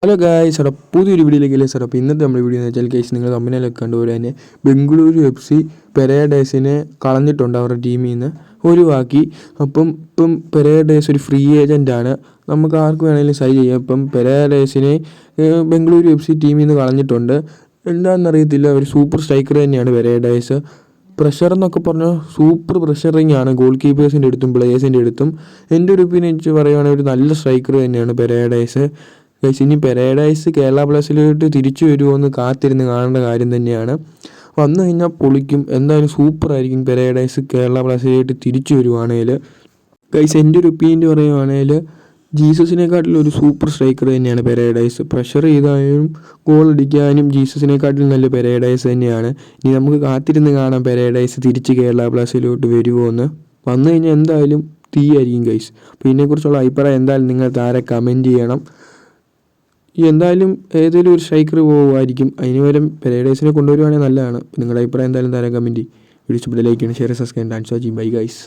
Hello guys, അവിടെ പുതിയൊരു വീഡിയോയിലേക്ക് സാർ. അപ്പോൾ ഇന്നത്തെ നമ്മുടെ വീഡിയോ എന്ന് വെച്ചാൽ കേസ് നിങ്ങൾ തമ്മിലൊക്കെ കണ്ടുപോലെ തന്നെ ബംഗളൂരു FC പെരേഡേഴ്സിനെ കളഞ്ഞിട്ടുണ്ട്. അവരുടെ ടീമിൽ നിന്ന് ഒഴിവാക്കി. ഇപ്പം പെരേഡേഴ്സ് ഒരു ഫ്രീ ഏജൻ്റാണ്. നമുക്ക് ആർക്ക് വേണമെങ്കിലും സൈൻ ചെയ്യാം. ഇപ്പം പെരേഡേഴ്സിനെ ബംഗളൂരു FC ടീമിൽ നിന്ന് കളഞ്ഞിട്ടുണ്ട്. എന്താണെന്നറിയത്തില്ല. ഒരു സൂപ്പർ സ്ട്രൈക്കർ തന്നെയാണ് പെരേഡേഴ്സ്. പ്രഷർ എന്നൊക്കെ പറഞ്ഞാൽ സൂപ്പർ പ്രഷറിങ് ആണ് ഗോൾ കീപ്പേഴ്സിൻ്റെ അടുത്തും പ്ലേയേഴ്സിൻ്റെ അടുത്തും. എൻ്റെ ഒരു ഒപ്പീനിയൻ വെച്ച് പറയുകയാണെങ്കിൽ ഒരു നല്ല സ്ട്രൈക്കർ തന്നെയാണ് പെരേഡേഴ്സ്. ഇനി പെരേഡേഴ്സ് കേരള ബ്ലാസ്റ്റേഴ്സിലോട്ട് തിരിച്ചു വരുമോ എന്ന് കാത്തിരുന്ന് കാണേണ്ട കാര്യം തന്നെയാണ്. വന്നു കഴിഞ്ഞാൽ പൊളിക്കും. എന്തായാലും സൂപ്പറായിരിക്കും പെരേഡേഴ്സ് കേരള ബ്ലാസ്റ്റേഴ്സിലോട്ട് തിരിച്ചു വരുവാണെങ്കിൽ. എൻ്റെ ഒരു ഒപ്പീനിയൻ പറയുവാണെങ്കിൽ ജീസസിനെക്കാട്ടിലും ഒരു സൂപ്പർ സ്ട്രൈക്കർ തന്നെയാണ് പെരേഡേഴ്സ്. പ്രഷർ ചെയ്താലും ഗോൾ അടിക്കാനും ജീസസിനെക്കാട്ടിലും നല്ല പെരേഡേഴ്സ് തന്നെയാണ്. ഇനി നമുക്ക് കാത്തിരുന്ന് കാണാം പെരേഡേഴ്സ് തിരിച്ച് കേരള ബ്ലാസ്റ്റേഴ്സിലോട്ട് വരുമോ എന്ന്. വന്നു കഴിഞ്ഞാൽ എന്തായാലും തീയായിരിക്കും ഗൈസ്. അപ്പോൾ ഇതിനെക്കുറിച്ചുള്ള അഭിപ്രായം എന്തായാലും നിങ്ങൾ താഴെ കമൻറ്റ് ചെയ്യണം. എന്തായാലും ഏതെങ്കിലും ഒരു സ്ട്രൈക്കർ പോകുമായിരിക്കും. അതിന് പകരം പെരേഡേഴ്സിനെ കൊണ്ടുവരുവാണെങ്കിൽ നല്ലതാണ്. നിങ്ങളുടെ അഭിപ്രായം എന്തായാലും താരം കമൻറ്റ്. വീഡിയോ ഇഷ്ടപ്പെട്ട ലൈക്ക് ചെയ്യണം, share, subscribe, dance watching. Bye guys.